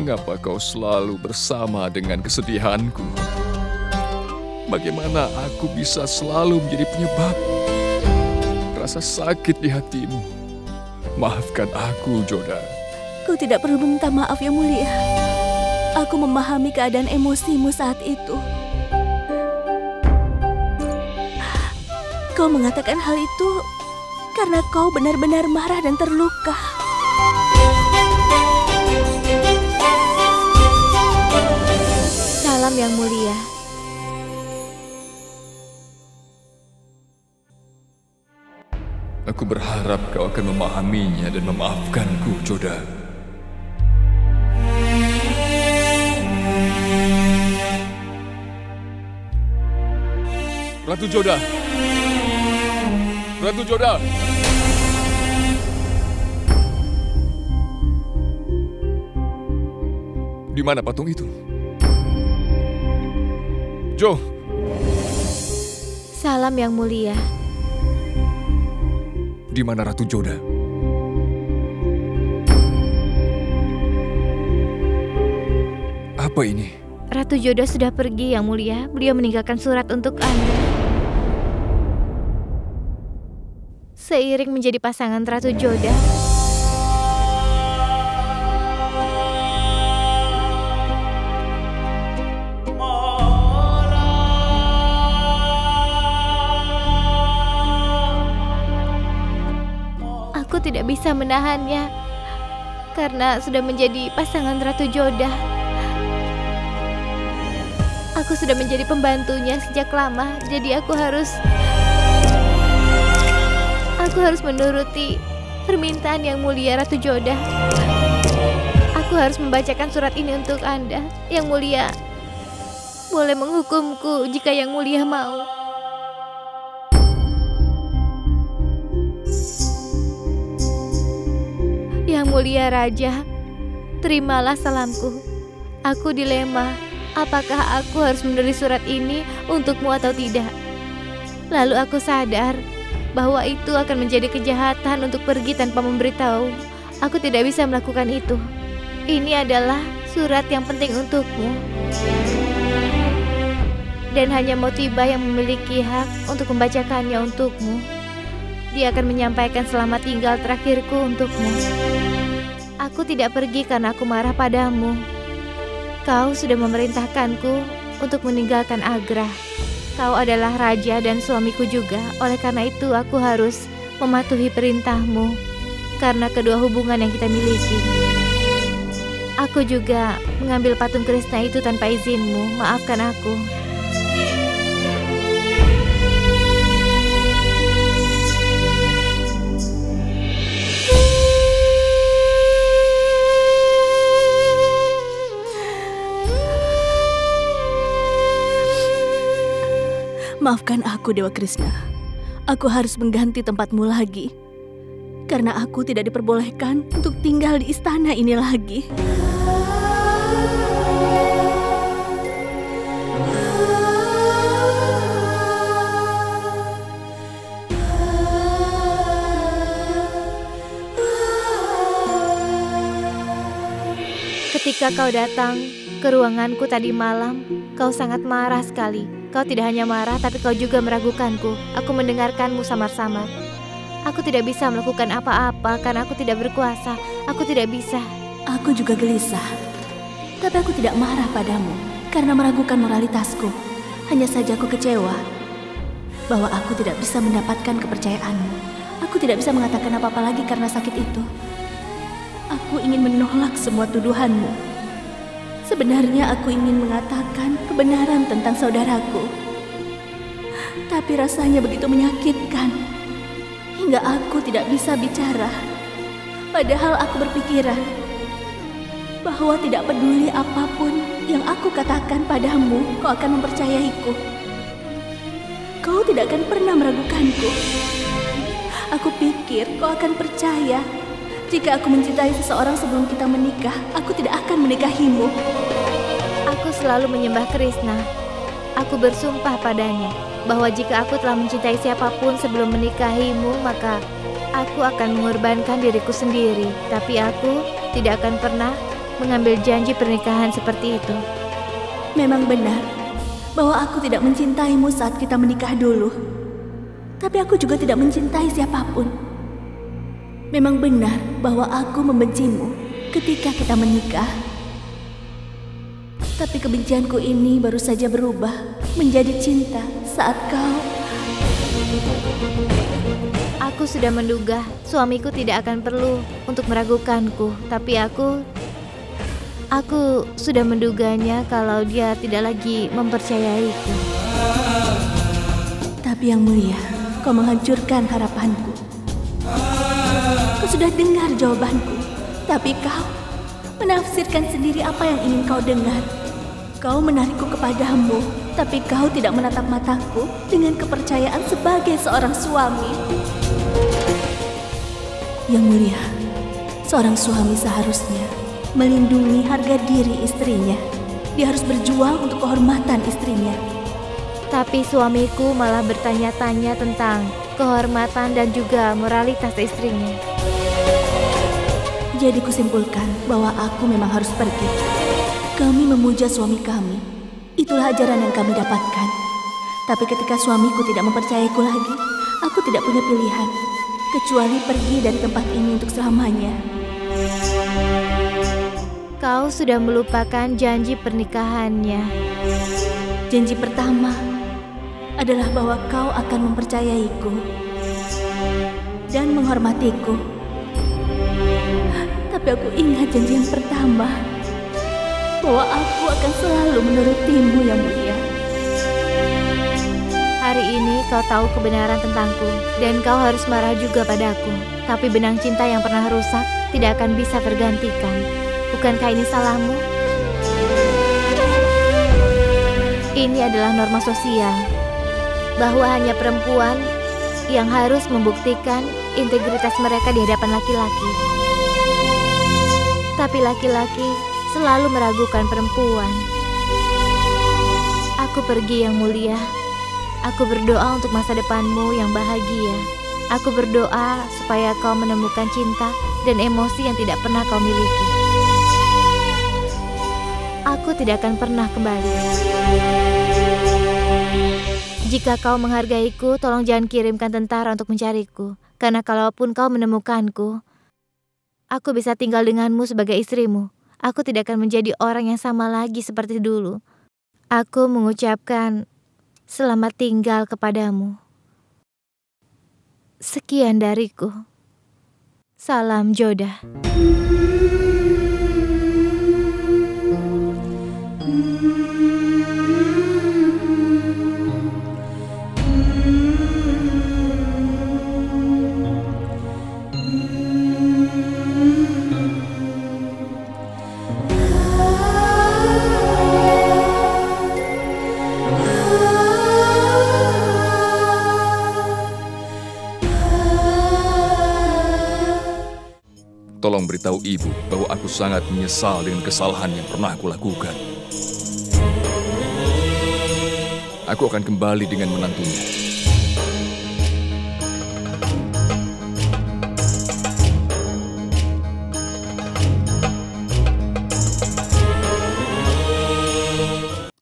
Mengapa kau selalu bersama dengan kesedihanku? Bagaimana aku bisa selalu menjadi penyebab rasa sakit di hatimu? Maafkan aku, Joda. Kau tidak perlu meminta maaf, Yang Mulia. Aku memahami keadaan emosimu saat itu. Kau mengatakan hal itu karena kau benar-benar marah dan terluka. Salam Yang Mulia. Aku berharap kau akan memahaminya dan memaafkanku, Joda. Ratu Joda! Ratu Joda! Di mana patung itu? Jo! Salam Yang Mulia. Di mana Ratu Joda? Apa ini? Ratu Joda sudah pergi, Yang Mulia. Beliau meninggalkan surat untuk Anda. Seiring menjadi pasangan Ratu Joda, aku tidak bisa menahannya karena sudah menjadi pasangan Ratu Joda. Aku sudah menjadi pembantunya sejak lama, jadi aku harus menuruti permintaan Yang Mulia Ratu Joda. Aku harus membacakan surat ini untuk Anda. Yang Mulia boleh menghukumku jika Yang Mulia mau. Yang Mulia Raja, terimalah salamku. Aku dilema, apakah aku harus menulis surat ini untukmu atau tidak. Lalu aku sadar bahwa itu akan menjadi kejahatan untuk pergi tanpa memberitahu. Aku tidak bisa melakukan itu. Ini adalah surat yang penting untukmu. Dan hanya Motiba yang memiliki hak untuk membacakannya untukmu. Dia akan menyampaikan selamat tinggal terakhirku untukmu. Aku tidak pergi karena aku marah padamu. Kau sudah memerintahkanku untuk meninggalkan Agra. Kau adalah raja dan suamiku juga. Oleh karena itu aku harus mematuhi perintahmu karena kedua hubungan yang kita miliki. Aku juga mengambil patung Krishna itu tanpa izinmu. Maafkan aku. Maafkan aku, Dewa Krishna. Aku harus mengganti tempatmu lagi. Karena aku tidak diperbolehkan untuk tinggal di istana ini lagi. Ketika kau datang ke ruanganku tadi malam, kau sangat marah sekali. Kau tidak hanya marah, tapi kau juga meragukanku. Aku mendengarkanmu samar-samar. Aku tidak bisa melakukan apa-apa karena aku tidak berkuasa. Aku tidak bisa. Aku juga gelisah. Tapi aku tidak marah padamu karena meragukan moralitasku. Hanya saja aku kecewa bahwa aku tidak bisa mendapatkan kepercayaanmu. Aku tidak bisa mengatakan apa-apa lagi karena sakit itu. Aku ingin menolak semua tuduhanmu. Sebenarnya aku ingin mengatakan kebenaran tentang saudaraku. Tapi rasanya begitu menyakitkan. Hingga aku tidak bisa bicara. Padahal aku berpikiran bahwa tidak peduli apapun yang aku katakan padamu, kau akan mempercayaiku. Kau tidak akan pernah meragukanku. Aku pikir kau akan percaya. Jika aku mencintai seseorang sebelum kita menikah, aku tidak akan menikahimu. Aku selalu menyembah Krishna. Aku bersumpah padanya bahwa jika aku telah mencintai siapapun sebelum menikahimu, maka aku akan mengorbankan diriku sendiri. Tapi aku tidak akan pernah mengambil janji pernikahan seperti itu? Memang benar bahwa aku tidak mencintaimu saat kita menikah dulu. Tapi aku juga tidak mencintai siapapun. Memang benar bahwa aku membencimu ketika kita menikah. Tapi kebencianku ini baru saja berubah menjadi cinta saat kau... Aku sudah menduga suamiku tidak akan perlu untuk meragukanku. Tapi aku sudah menduganya kalau dia tidak lagi mempercayaiku. Tapi yang mulia, kau menghancurkan harapanku. Kau sudah dengar jawabanku, tapi kau menafsirkan sendiri apa yang ingin kau dengar. Kau menarikku kepadamu, tapi kau tidak menatap mataku dengan kepercayaan sebagai seorang suami. Yang mulia, seorang suami seharusnya melindungi harga diri istrinya. Dia harus berjuang untuk kehormatan istrinya. Tapi suamiku malah bertanya-tanya tentang kehormatan dan juga moralitas istrinya. Jadi kusimpulkan bahwa aku memang harus pergi. Kami memuja suami kami. Itulah ajaran yang kami dapatkan. Tapi ketika suamiku tidak mempercayaiku lagi, aku tidak punya pilihan kecuali pergi dari tempat ini untuk selamanya. Kau sudah melupakan janji pernikahannya. Janji pertama adalah bahwa kau akan mempercayaiku dan menghormatiku. Tapi aku ingat janji yang pertama, bahwa aku akan selalu menurutimu, yang mulia. Hari ini kau tahu kebenaran tentangku dan kau harus marah juga padaku. Tapi benang cinta yang pernah rusak tidak akan bisa tergantikan. Bukankah ini salahmu? Ini adalah norma sosial, bahwa hanya perempuan yang harus membuktikan integritas mereka di hadapan laki-laki. Tapi laki-laki selalu meragukan perempuan. Aku pergi, yang mulia. Aku berdoa untuk masa depanmu yang bahagia. Aku berdoa supaya kau menemukan cinta dan emosi yang tidak pernah kau miliki. Aku tidak akan pernah kembali. Jika kau menghargaiku, tolong jangan kirimkan tentara untuk mencariku. Karena kalaupun kau menemukanku, aku bisa tinggal denganmu sebagai istrimu. Aku tidak akan menjadi orang yang sama lagi seperti dulu. Aku mengucapkan selamat tinggal kepadamu. Sekian dariku. Salam Jodah. Tolong beritahu ibu bahwa aku sangat menyesal dengan kesalahan yang pernah aku lakukan. Aku akan kembali dengan menantunya.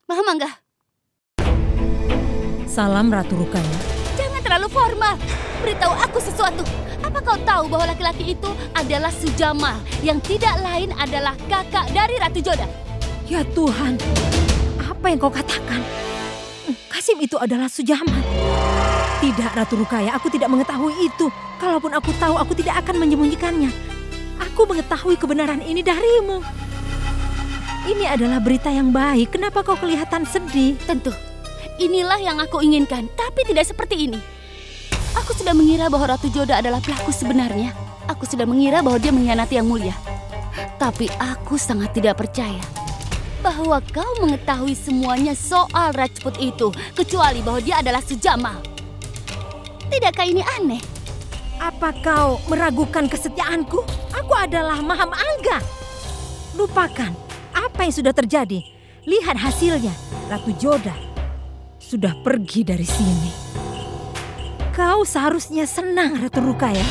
Mahamangga. Salam Ratu Rukaya. Jangan terlalu formal. Beritahu aku sesuatu. Apa kau tahu bahwa laki-laki itu adalah Sujama yang tidak lain adalah kakak dari Ratu Jodah? Ya Tuhan, apa yang kau katakan? Kasim itu adalah Sujama. Tidak Ratu Rukaya, aku tidak mengetahui itu. Kalaupun aku tahu, aku tidak akan menyembunyikannya. Aku mengetahui kebenaran ini darimu. Ini adalah berita yang baik. Kenapa kau kelihatan sedih? Tentu, inilah yang aku inginkan, tapi tidak seperti ini. Aku sudah mengira bahwa Ratu Jodah adalah pelaku sebenarnya. Aku sudah mengira bahwa dia mengkhianati Yang Mulia. Tapi aku sangat tidak percaya bahwa kau mengetahui semuanya soal Rajput itu, kecuali bahwa dia adalah Sujama. Tidakkah ini aneh? Apa kau meragukan kesetiaanku? Aku adalah Mahamangga. Lupakan apa yang sudah terjadi. Lihat hasilnya. Ratu Jodah sudah pergi dari sini. Kau seharusnya senang, Ratu Rukaya.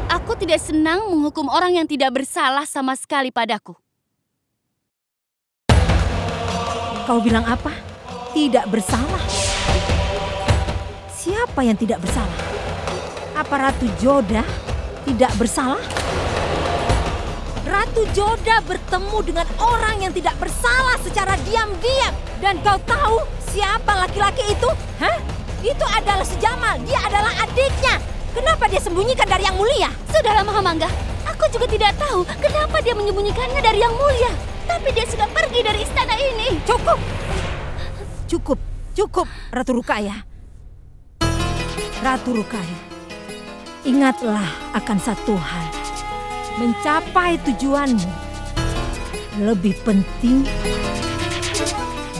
Aku tidak senang menghukum orang yang tidak bersalah sama sekali padaku. Kau bilang apa? Tidak bersalah. Siapa yang tidak bersalah? Apa Ratu Joda tidak bersalah? Ratu Joda bertemu dengan orang yang tidak bersalah secara diam-diam. Dan kau tahu siapa laki-laki itu? Hah? Itu adalah Sujamal. Dia adalah adiknya. Kenapa dia sembunyikan dari Yang Mulia? Sudahlah Mahamangga, aku juga tidak tahu kenapa dia menyembunyikannya dari Yang Mulia. Tapi dia sudah pergi dari istana ini. Cukup. Cukup. Cukup, Ratu Rukaya. Ratu Rukaya, ingatlah akan satu hal. Mencapai tujuanmu lebih penting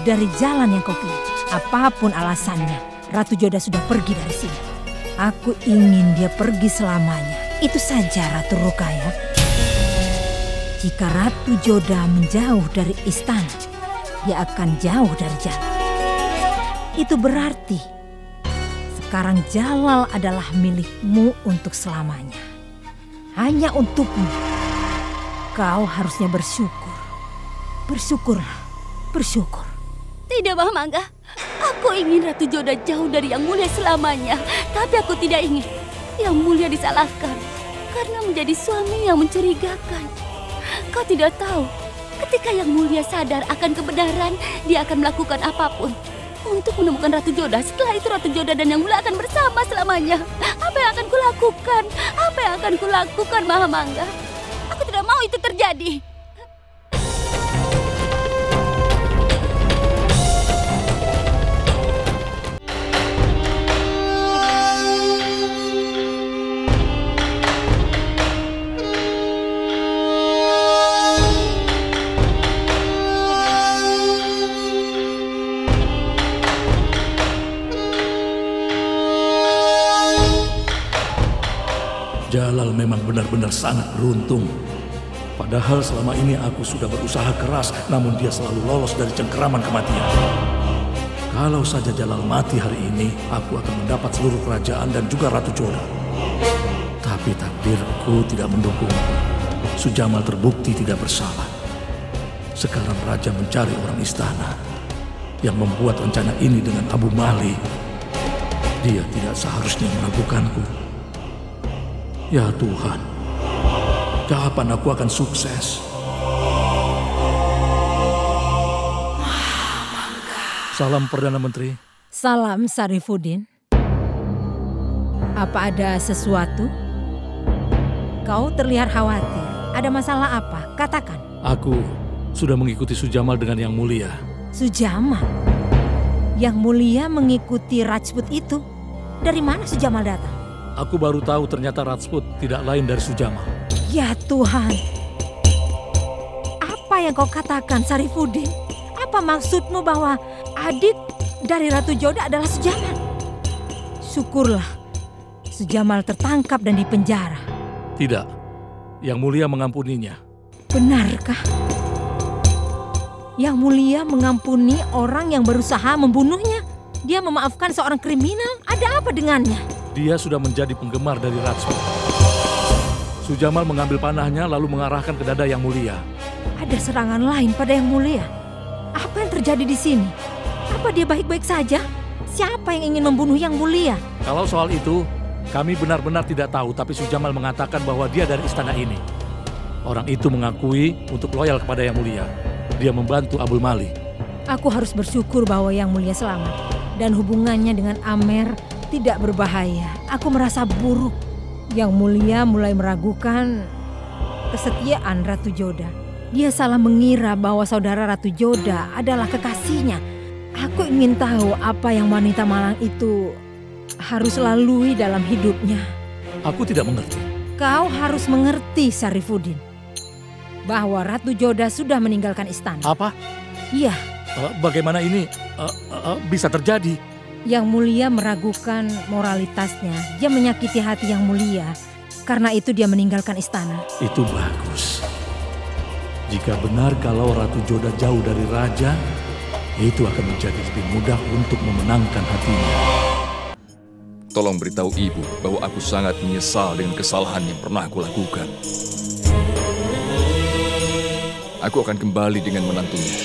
dari jalan yang kau pilih. Apapun alasannya, Ratu Joda sudah pergi dari sini. Aku ingin dia pergi selamanya. Itu saja, Ratu Rukaya. Jika Ratu Joda menjauh dari istana, dia akan jauh dari jalan. Itu berarti sekarang Jalal adalah milikmu untuk selamanya. Hanya untukmu. Kau harusnya bersyukur. Bersyukurlah, bersyukur. Tidak Mahamangga, aku ingin Ratu Joda jauh dari Yang Mulia selamanya. Tapi aku tidak ingin Yang Mulia disalahkan karena menjadi suami yang mencurigakan. Kau tidak tahu, ketika Yang Mulia sadar akan kebenaran, dia akan melakukan apapun untuk menemukan Ratu Joda. Setelah itu Ratu Joda dan Yang Mulia akan bersama selamanya. Apa yang akan kulakukan? Apa yang akan kulakukan, Mahamangga? Aku tidak mau itu terjadi. Jalal memang benar-benar sangat beruntung. Padahal selama ini aku sudah berusaha keras, namun dia selalu lolos dari cengkeraman kematian. Kalau saja Jalal mati hari ini, aku akan mendapat seluruh kerajaan dan juga Ratu Joda. Tapi takdirku tidak mendukungku. Sujamal terbukti tidak bersalah. Sekarang Raja mencari orang istana yang membuat rencana ini dengan Abu Mali. Dia tidak seharusnya meragukanku. Ya Tuhan, kapan aku akan sukses? Salam Perdana Menteri. Salam Sarifuddin. Apa ada sesuatu? Kau terlihat khawatir. Ada masalah apa? Katakan. Aku sudah mengikuti Sujamal dengan Yang Mulia. Sujamal? Yang Mulia mengikuti Rajput itu? Dari mana Sujamal datang? Aku baru tahu ternyata Rajput tidak lain dari Sujamal. Ya Tuhan. Apa yang kau katakan, Sarifuddin? Apa maksudmu bahwa adik dari Ratu Joda adalah Sujamal? Syukurlah Sujamal tertangkap dan dipenjara. Tidak, Yang Mulia mengampuninya. Benarkah? Yang Mulia mengampuni orang yang berusaha membunuhnya? Dia memaafkan seorang kriminal? Ada apa dengannya? Dia sudah menjadi penggemar dari Rajput. Sujamal mengambil panahnya lalu mengarahkan ke dada Yang Mulia. Ada serangan lain pada Yang Mulia. Apa yang terjadi di sini? Apa dia baik-baik saja? Siapa yang ingin membunuh Yang Mulia? Kalau soal itu, kami benar-benar tidak tahu, tapi Sujamal mengatakan bahwa dia dari istana ini. Orang itu mengakui untuk loyal kepada Yang Mulia. Dia membantu Abul Mali. Aku harus bersyukur bahwa Yang Mulia selamat. Dan hubungannya dengan Amer tidak berbahaya. Aku merasa buruk. Yang Mulia mulai meragukan kesetiaan Ratu Joda. Dia salah mengira bahwa saudara Ratu Joda adalah kekasihnya. Aku ingin tahu apa yang wanita malang itu harus lalui dalam hidupnya. Aku tidak mengerti. Kau harus mengerti, Sarifuddin, bahwa Ratu Joda sudah meninggalkan istana. Apa? Iya. Bagaimana ini bisa terjadi? Yang Mulia meragukan moralitasnya. Dia menyakiti hati Yang Mulia. Karena itu dia meninggalkan istana. Itu bagus. Jika benar kalau Ratu Joda jauh dari raja, itu akan menjadi lebih mudah untuk memenangkan hatinya. Tolong beritahu ibu bahwa aku sangat menyesal dengan kesalahan yang pernah aku lakukan. Aku akan kembali dengan menantunya.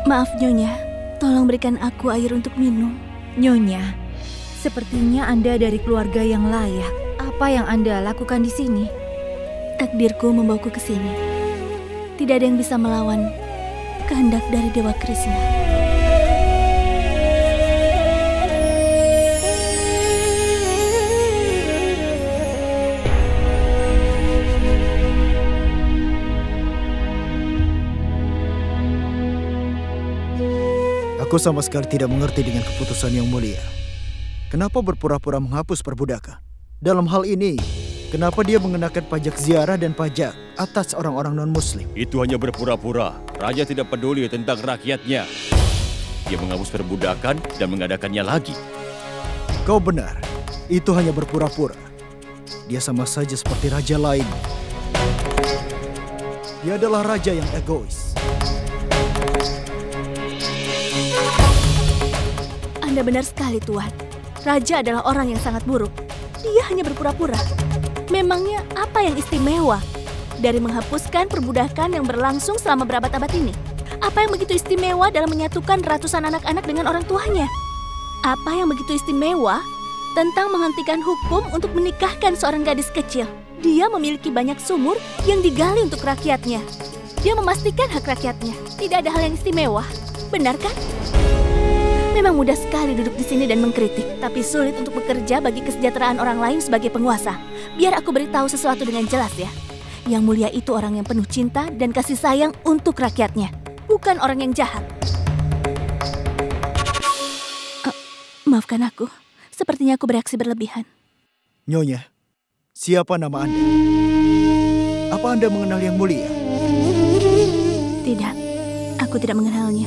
Maaf Nyonya, tolong berikan aku air untuk minum. Nyonya, sepertinya Anda dari keluarga yang layak. Apa yang Anda lakukan di sini? Takdirku membawaku ke sini. Tidak ada yang bisa melawan kehendak dari Dewa Krishna. Aku sama sekali tidak mengerti dengan keputusan yang mulia. Kenapa berpura-pura menghapus perbudakan? Dalam hal ini, kenapa dia mengenakan pajak ziarah dan pajak atas orang-orang non-muslim? Itu hanya berpura-pura. Raja tidak peduli tentang rakyatnya. Dia menghapus perbudakan dan mengadakannya lagi. Kau benar, itu hanya berpura-pura. Dia sama saja seperti raja lain. Dia adalah raja yang egois. Anda benar sekali, Tuan. Raja adalah orang yang sangat buruk. Dia hanya berpura-pura. Memangnya apa yang istimewa dari menghapuskan perbudakan yang berlangsung selama berabad-abad ini? Apa yang begitu istimewa dalam menyatukan ratusan anak-anak dengan orang tuanya? Apa yang begitu istimewa tentang menghentikan hukum untuk menikahkan seorang gadis kecil? Dia memiliki banyak sumur yang digali untuk rakyatnya. Dia memastikan hak rakyatnya. Tidak ada hal yang istimewa. Benar kan? Memang mudah sekali duduk di sini dan mengkritik, tapi sulit untuk bekerja bagi kesejahteraan orang lain sebagai penguasa. Biar aku beritahu sesuatu dengan jelas ya. Yang mulia itu orang yang penuh cinta dan kasih sayang untuk rakyatnya, bukan orang yang jahat. Maafkan aku, sepertinya aku bereaksi berlebihan. Nyonya, siapa nama Anda? Apa Anda mengenal yang mulia? Tidak, aku tidak mengenalnya.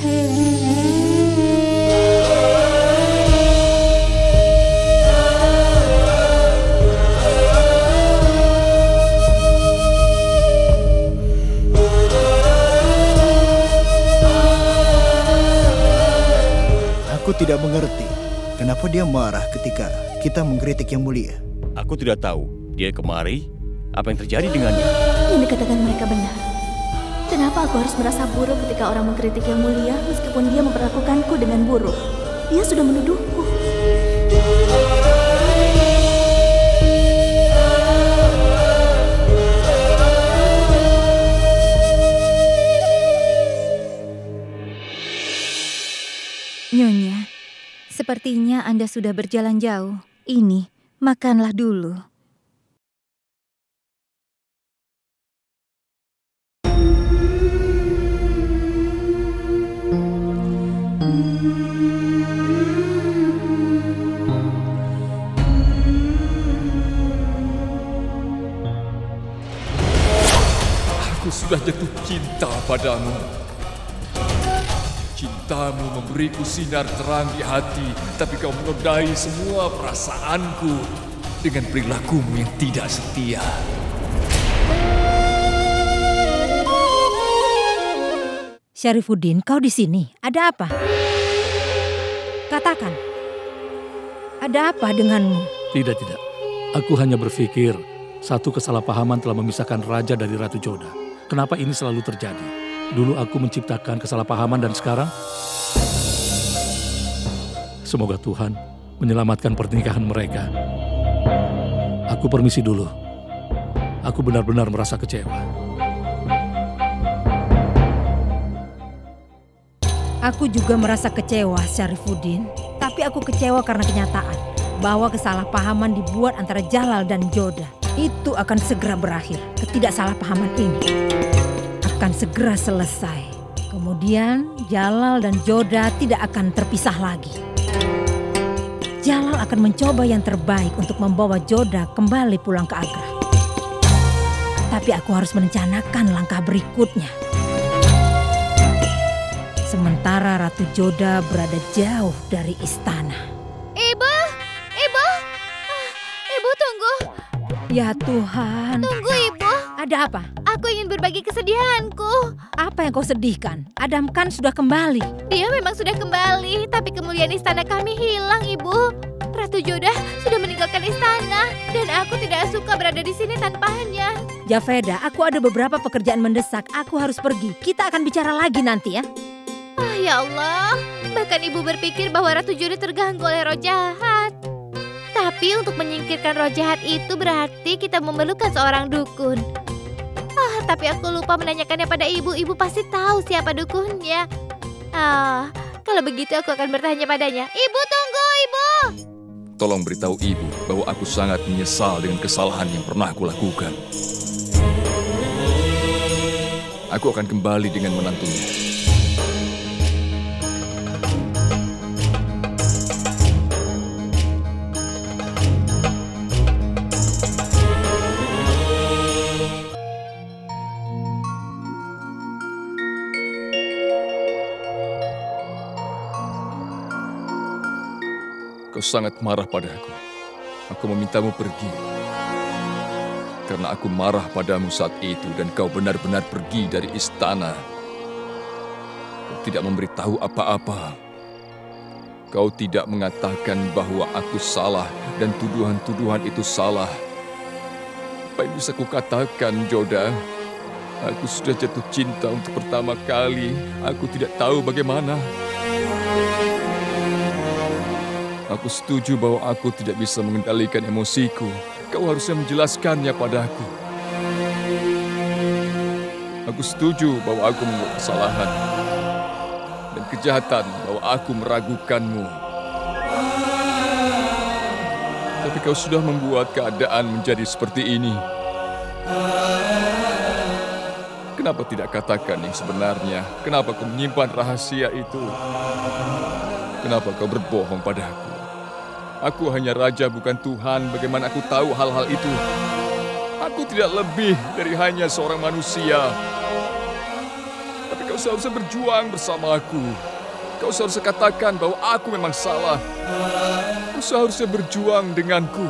Aku tidak mengerti kenapa dia marah ketika kita mengkritik yang mulia. Aku tidak tahu. Dia kemari. Apa yang terjadi dengannya? Yang dikatakan mereka benar. Kenapa aku harus merasa buruk ketika orang mengkritik yang mulia meskipun dia memperlakukanku dengan buruk? Dia sudah menuduhku. Nyonya, sepertinya Anda sudah berjalan jauh. Ini, makanlah dulu. Aku sudah jatuh cinta padamu. Cintamu memberiku sinar terang di hati, tapi kau menodai semua perasaanku dengan perilakumu yang tidak setia. Syarifuddin, kau di sini. Ada apa? Katakan. Ada apa denganmu? Tidak. Aku hanya berpikir satu kesalahpahaman telah memisahkan raja dari Ratu Joda. Kenapa ini selalu terjadi? Dulu aku menciptakan kesalahpahaman dan sekarang semoga Tuhan menyelamatkan pernikahan mereka. Aku permisi dulu. Aku benar-benar merasa kecewa. Aku juga merasa kecewa, Syarifuddin. Tapi aku kecewa karena kenyataan bahwa kesalahpahaman dibuat antara Jalal dan Joda. Itu akan segera berakhir. Ketidaksalahpahaman ini akan segera selesai. Kemudian Jalal dan Joda tidak akan terpisah lagi. Jalal akan mencoba yang terbaik untuk membawa Joda kembali pulang ke Agra. Tapi aku harus merencanakan langkah berikutnya. Sementara Ratu Joda berada jauh dari istana. Ibu, tunggu. Ya Tuhan. Tunggu, Ibu. Ada apa? Aku ingin berbagi kesedihanku. Apa yang kau sedihkan? Adam kan sudah kembali. Dia memang sudah kembali, tapi kemuliaan istana kami hilang, Ibu. Ratu Joda sudah meninggalkan istana, dan aku tidak suka berada di sini tanpanya. Javeda, aku ada beberapa pekerjaan mendesak. Aku harus pergi. Kita akan bicara lagi nanti ya. Ya Allah, bahkan ibu berpikir bahwa Ratu Joda terganggu oleh roh jahat. Tapi untuk menyingkirkan roh jahat itu berarti kita memerlukan seorang dukun. Tapi aku lupa menanyakannya pada ibu. Ibu pasti tahu siapa dukunnya. Kalau begitu aku akan bertanya padanya. Ibu, tunggu, Ibu! Tolong beritahu ibu bahwa aku sangat menyesal dengan kesalahan yang pernah aku lakukan. Aku akan kembali dengan menantunya. Kau sangat marah padaku. Aku memintamu pergi. Karena aku marah padamu saat itu dan kau benar-benar pergi dari istana. Kau tidak memberitahu apa-apa. Kau tidak mengatakan bahwa aku salah dan tuduhan-tuduhan itu salah. Apa yang bisa kukatakan, Joda? Aku sudah jatuh cinta untuk pertama kali. Aku tidak tahu bagaimana. Aku setuju bahwa aku tidak bisa mengendalikan emosiku. Kau harusnya menjelaskannya padaku. Aku setuju bahwa aku membuat kesalahan dan kejahatan, bahwa aku meragukanmu. Tapi kau sudah membuat keadaan menjadi seperti ini. Kenapa tidak katakan yang sebenarnya? Kenapa kau menyimpan rahasia itu? Kenapa kau berbohong padaku? Aku hanya raja, bukan Tuhan. Bagaimana aku tahu hal-hal itu? Aku tidak lebih dari hanya seorang manusia. Tapi kau seharusnya berjuang bersama aku. Kau seharusnya katakan bahwa aku memang salah. Kau seharusnya berjuang denganku.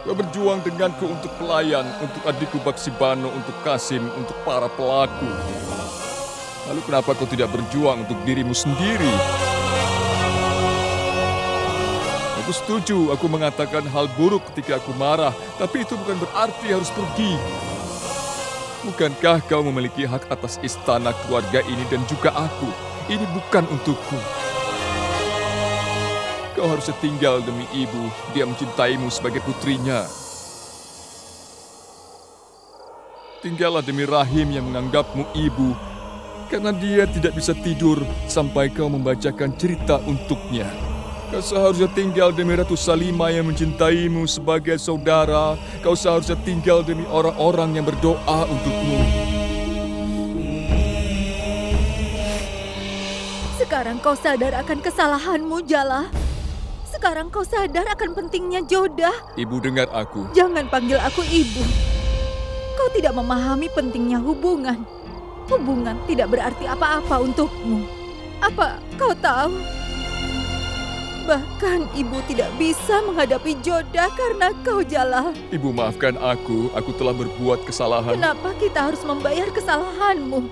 Kau berjuang denganku untuk pelayan, untuk adikku Baksibano, untuk Kasim, untuk para pelaku. Lalu kenapa kau tidak berjuang untuk dirimu sendiri? Aku setuju, aku mengatakan hal buruk ketika aku marah, tapi itu bukan berarti harus pergi. Bukankah kau memiliki hak atas istana keluarga ini dan juga aku? Ini bukan untukku. Kau harusnya tinggal demi ibu, dia mencintaimu sebagai putrinya. Tinggallah demi Rahim yang menganggapmu ibu, karena dia tidak bisa tidur sampai kau membacakan cerita untuknya. Kau seharusnya tinggal demi Ratu Salima yang mencintaimu sebagai saudara. Kau seharusnya tinggal demi orang-orang yang berdoa untukmu. Sekarang kau sadar akan kesalahanmu, Jala. Sekarang kau sadar akan pentingnya Joda. Ibu, dengar aku. Jangan panggil aku ibu. Kau tidak memahami pentingnya hubungan. Hubungan tidak berarti apa-apa untukmu. Apa kau tahu? Bahkan ibu tidak bisa menghadapi Joda karena kau, Jala. Ibu, maafkan aku telah berbuat kesalahan. Kenapa kita harus membayar kesalahanmu?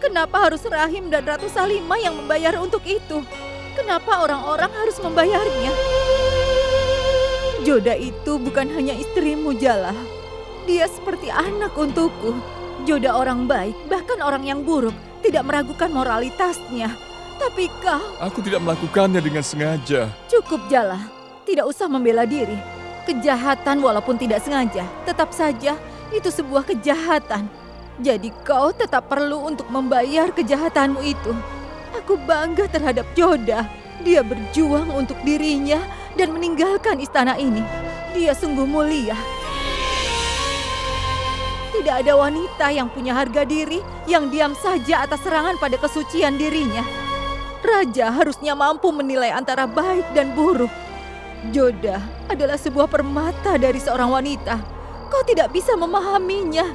Kenapa harus Rahim dan Ratu Salima yang membayar untuk itu? Kenapa orang-orang harus membayarnya? Joda itu bukan hanya istrimu, Jala. Dia seperti anak untukku. Joda orang baik, bahkan orang yang buruk, tidak meragukan moralitasnya. Tapi kau... Aku tidak melakukannya dengan sengaja. Cukup, Jala. Tidak usah membela diri. Kejahatan walaupun tidak sengaja, tetap saja itu sebuah kejahatan. Jadi kau tetap perlu untuk membayar kejahatanmu itu. Aku bangga terhadap Joda. Dia berjuang untuk dirinya dan meninggalkan istana ini. Dia sungguh mulia. Tidak ada wanita yang punya harga diri yang diam saja atas serangan pada kesucian dirinya. Raja harusnya mampu menilai antara baik dan buruk. Joda adalah sebuah permata dari seorang wanita. Kau tidak bisa memahaminya.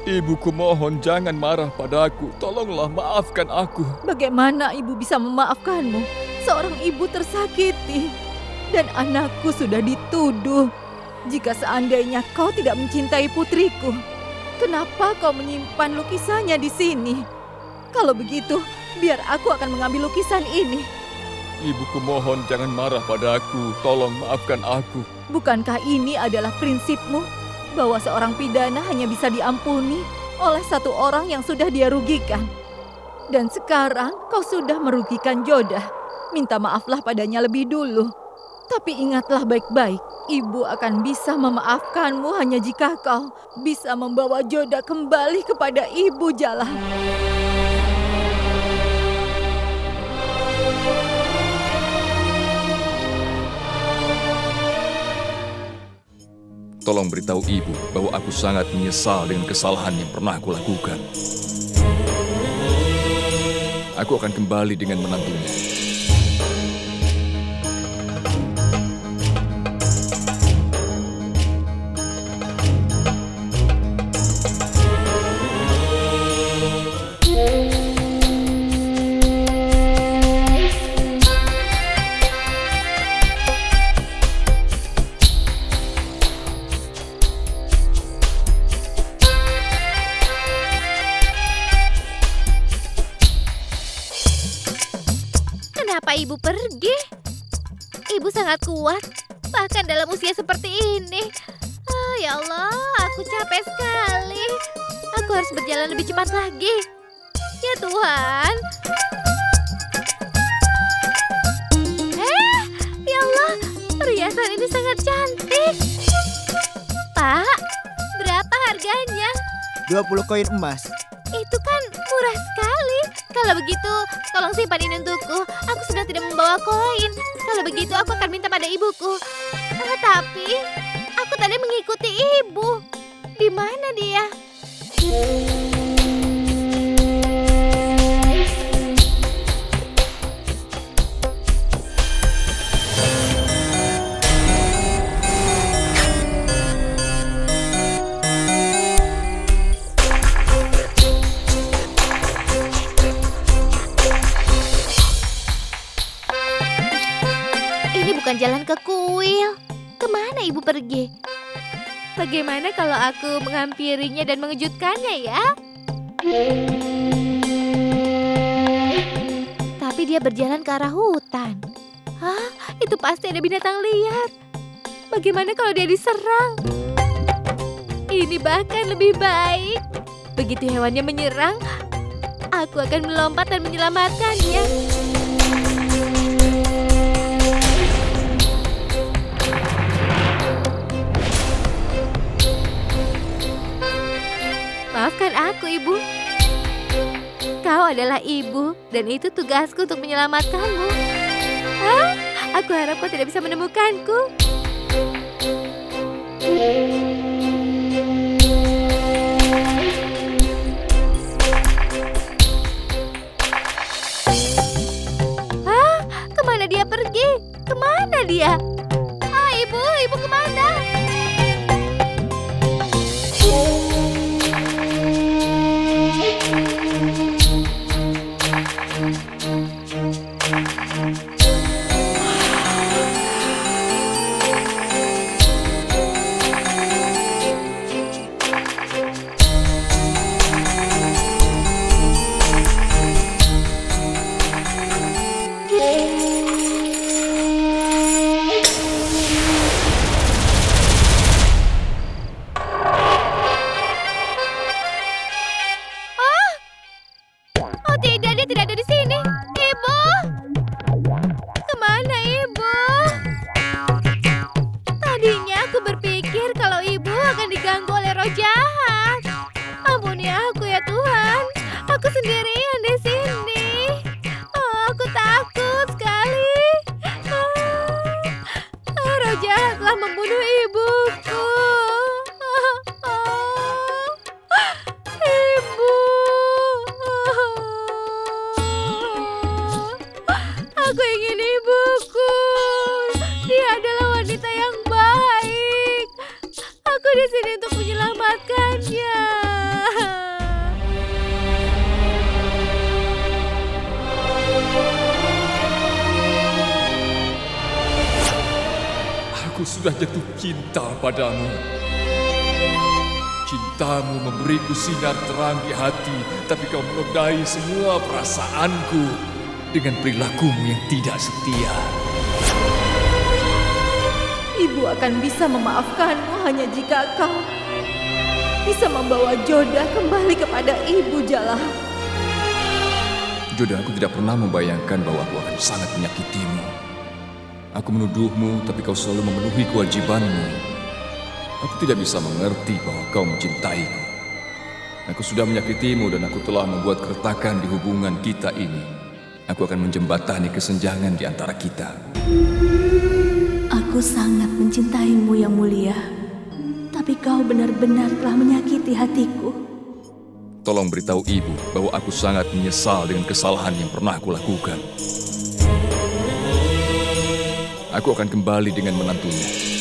Ibuku, mohon jangan marah padaku. Tolonglah maafkan aku. Bagaimana ibu bisa memaafkanmu? Seorang ibu tersakiti. Dan anakku sudah dituduh. Jika seandainya kau tidak mencintai putriku, kenapa kau menyimpan lukisannya di sini? Kalau begitu, biar aku akan mengambil lukisan ini. Ibuku, mohon jangan marah padaku. Tolong maafkan aku. Bukankah ini adalah prinsipmu? Bahwa seorang pidana hanya bisa diampuni oleh satu orang yang sudah dia rugikan. Dan sekarang kau sudah merugikan Jodah. Minta maaflah padanya lebih dulu. Tapi ingatlah baik-baik, ibu akan bisa memaafkanmu hanya jika kau bisa membawa Jodah kembali kepada ibu Jalal. Tolong beritahu ibu bahwa aku sangat menyesal dengan kesalahan yang pernah aku lakukan. Aku akan kembali dengan menantunya. Ibu pergi. Ibu sangat kuat, bahkan dalam usia seperti ini. Ya Allah, aku capek sekali. Aku harus berjalan lebih cepat lagi. Ya Tuhan. Ya Allah, perhiasan ini sangat cantik. Pak, berapa harganya? 20 koin emas. Itu kan murah sekali. Kalau begitu, tolong simpan ini untukku. Aku sedang tidak membawa koin. Kalau begitu, aku akan minta pada ibuku. Tapi, aku tadi mengikuti ibu. Di mana dia? Bukan jalan ke kuil. Kemana ibu pergi? Bagaimana kalau aku menghampirinya dan mengejutkannya ya? Tapi dia berjalan ke arah hutan. Hah? Itu pasti ada binatang liar. Bagaimana kalau dia diserang? Ini bahkan lebih baik. Begitu hewannya menyerang, aku akan melompat dan menyelamatkannya. Maafkan aku, Ibu. Kau adalah ibu, dan itu tugasku untuk menyelamatkanmu. Aku harap kau tidak bisa menemukanku. Kemana dia pergi? Kemana dia? Ibu kemana? Sudah jatuh cinta padamu. Cintamu memberiku sinar terang di hati, tapi kau menodai semua perasaanku dengan perilakumu yang tidak setia. Ibu akan bisa memaafkanmu hanya jika kau bisa membawa Joda kembali kepada ibu, Jalal. Joda, aku tidak pernah membayangkan bahwa aku akan sangat menyakitimu. Aku menuduhmu, tapi kau selalu memenuhi kewajibanmu. Aku tidak bisa mengerti bahwa kau mencintaiku. Aku sudah menyakitimu dan aku telah membuat keretakan di hubungan kita ini. Aku akan menjembatani kesenjangan di antara kita. Aku sangat mencintaimu, Yang Mulia. Tapi kau benar-benar telah menyakiti hatiku. Tolong beritahu ibu bahwa aku sangat menyesal dengan kesalahan yang pernah aku lakukan. Aku akan kembali dengan menantunya.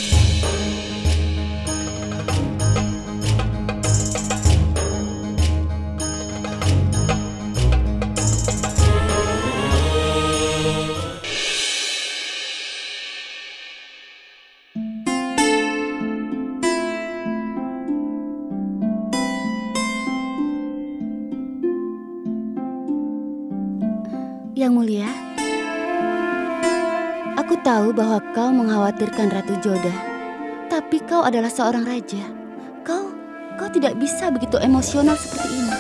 Yang Mulia, aku tahu bahwa kau mengkhawatirkan Ratu Joda, tapi kau adalah seorang raja. Kau tidak bisa begitu emosional seperti ini.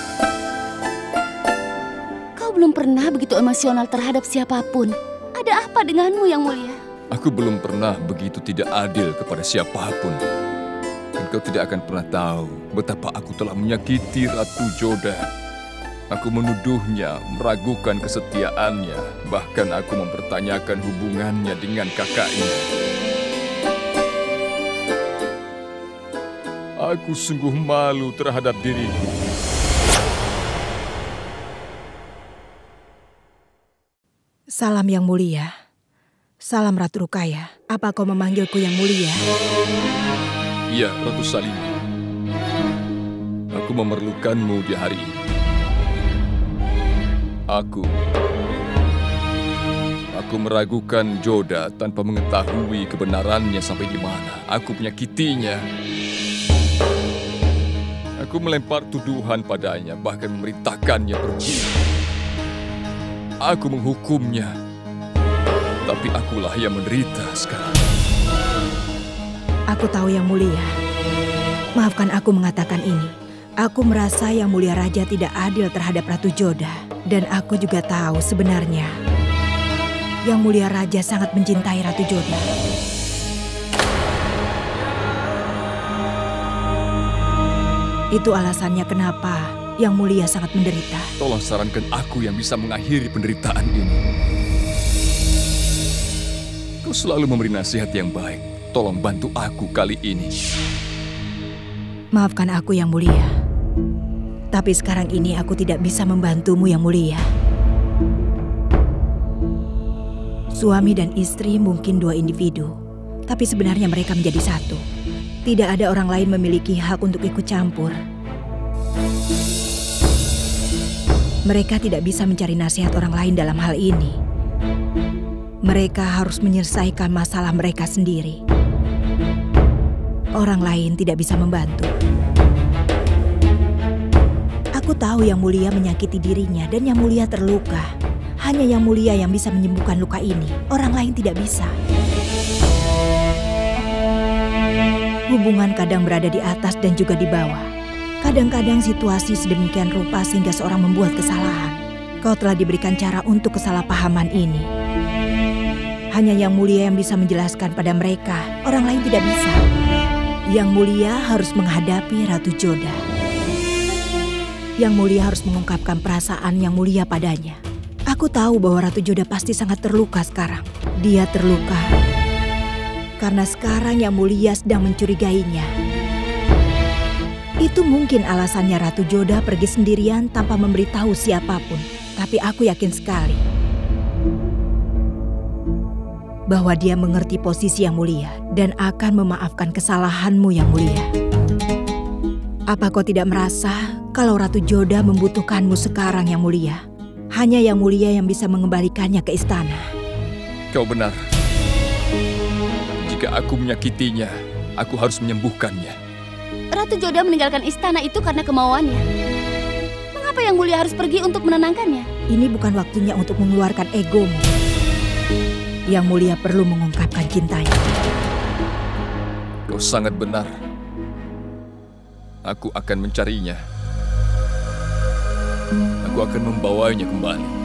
Kau belum pernah begitu emosional terhadap siapapun. Ada apa denganmu, Yang Mulia? Aku belum pernah begitu tidak adil kepada siapapun. Dan kau tidak akan pernah tahu betapa aku telah menyakiti Ratu Joda. Aku menuduhnya, meragukan kesetiaannya, bahkan aku mempertanyakan hubungannya dengan kakaknya. Aku sungguh malu terhadap diriku. Salam Yang Mulia. Salam Ratu Rukaya. Apa kau memanggilku Yang Mulia? Iya, Ratu Salima. Aku memerlukanmu di hari ini. Aku meragukan Joda tanpa mengetahui kebenarannya sampai di mana. Aku menyakitinya. Aku melempar tuduhan padanya, bahkan memerintahkannya pergi. Aku menghukumnya. Tapi akulah yang menderita sekarang. Aku tahu Yang Mulia. Maafkan aku mengatakan ini. Aku merasa Yang Mulia Raja tidak adil terhadap Ratu Joda. Dan aku juga tahu sebenarnya Yang Mulia Raja sangat mencintai Ratu Joda. Itu alasannya kenapa Yang Mulia sangat menderita. Tolong sarankan aku yang bisa mengakhiri penderitaan ini. Kau selalu memberi nasihat yang baik. Tolong bantu aku kali ini. Maafkan aku Yang Mulia. Tapi sekarang ini aku tidak bisa membantumu Yang Mulia. Suami dan istri mungkin dua individu, tapi sebenarnya mereka menjadi satu. Tidak ada orang lain memiliki hak untuk ikut campur. Mereka tidak bisa mencari nasihat orang lain dalam hal ini. Mereka harus menyelesaikan masalah mereka sendiri. Orang lain tidak bisa membantu. Aku tahu Yang Mulia menyakiti dirinya dan Yang Mulia terluka. Hanya Yang Mulia yang bisa menyembuhkan luka ini. Orang lain tidak bisa. Hubungan kadang berada di atas dan juga di bawah. Kadang-kadang situasi sedemikian rupa sehingga seorang membuat kesalahan. Kau telah diberikan cara untuk kesalahpahaman ini. Hanya Yang Mulia yang bisa menjelaskan pada mereka. Orang lain tidak bisa. Yang Mulia harus menghadapi Ratu Joda. Yang Mulia harus mengungkapkan perasaan Yang Mulia padanya. Aku tahu bahwa Ratu Joda pasti sangat terluka sekarang. Dia terluka karena sekarang Yang Mulia sedang mencurigainya. Itu mungkin alasannya Ratu Joda pergi sendirian tanpa memberitahu siapapun. Tapi aku yakin sekali bahwa dia mengerti posisi Yang Mulia dan akan memaafkan kesalahanmu Yang Mulia. Apa kau tidak merasa kalau Ratu Joda membutuhkanmu sekarang Yang Mulia? Hanya Yang Mulia yang bisa mengembalikannya ke istana. Kau benar. Jika aku menyakitinya, aku harus menyembuhkannya. Ratu Joda meninggalkan istana itu karena kemauannya. Mengapa Yang Mulia harus pergi untuk menenangkannya? Ini bukan waktunya untuk mengeluarkan egomu. Yang Mulia perlu mengungkapkan cintanya. Kau sangat benar. Aku akan mencarinya. Aku akan membawanya kembali.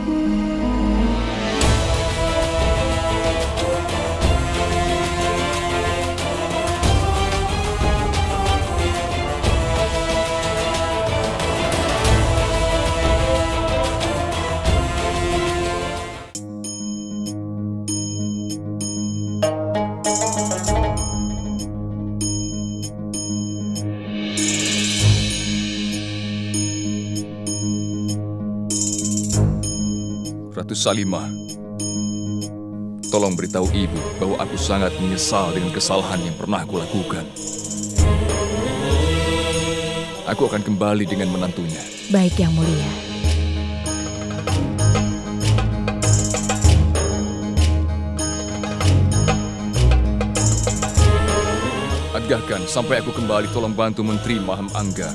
Ratu Salimah, tolong beritahu ibu bahwa aku sangat menyesal dengan kesalahan yang pernah aku lakukan. Aku akan kembali dengan menantunya. Baik, Yang Mulia. Adgahkan sampai aku kembali, tolong bantu Menteri Maham Angga.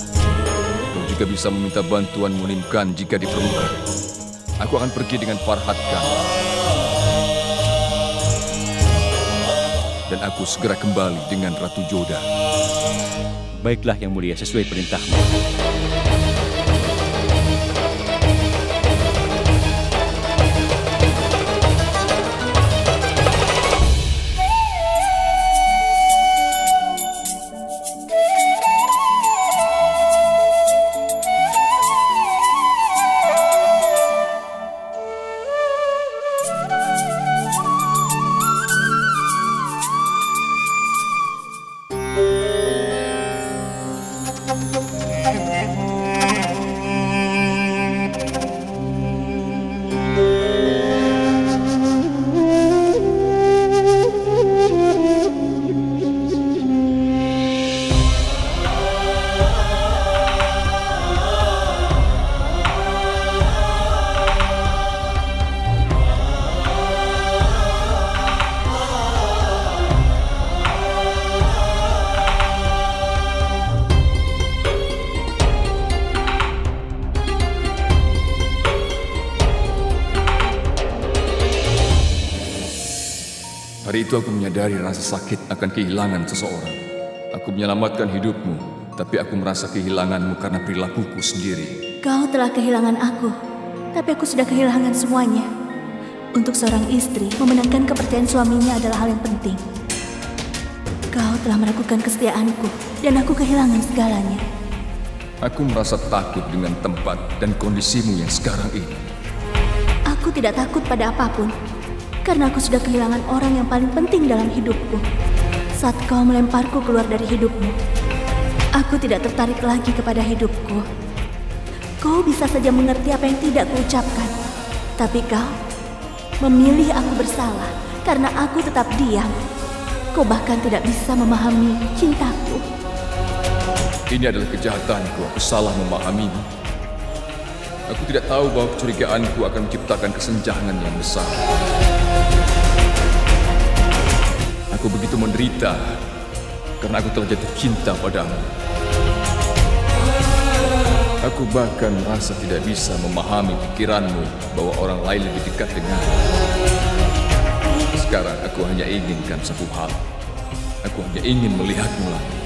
Kau juga bisa meminta bantuan Munim Khan jika diperlukan. Aku akan pergi dengan Farhad Khan. Dan aku segera kembali dengan Ratu Joda. Baiklah Yang Mulia, sesuai perintahmu. Hari itu aku menyadari rasa sakit akan kehilangan seseorang. Aku menyelamatkan hidupmu, tapi aku merasa kehilanganmu karena perilakuku sendiri. Kau telah kehilangan aku, tapi aku sudah kehilangan semuanya. Untuk seorang istri, memenangkan kepercayaan suaminya adalah hal yang penting. Kau telah meragukan kesetiaanku, dan aku kehilangan segalanya. Aku merasa takut dengan tempat dan kondisimu yang sekarang ini. Aku tidak takut pada apapun, karena aku sudah kehilangan orang yang paling penting dalam hidupku. Saat kau melemparku keluar dari hidupmu, aku tidak tertarik lagi kepada hidupku. Kau bisa saja mengerti apa yang tidak kuucapkan, tapi kau memilih aku bersalah karena aku tetap diam. Kau bahkan tidak bisa memahami cintaku. Ini adalah kejahatanku, aku salah memahamimu. Aku tidak tahu bahwa kecurigaanku akan menciptakan kesenjangan yang besar. Aku begitu menderita karena aku telah jatuh cinta padamu. Aku bahkan merasa tidak bisa memahami pikiranmu bahwa orang lain lebih dekat denganmu. Sekarang aku hanya inginkan satu hal. Aku hanya ingin melihatmu lagi.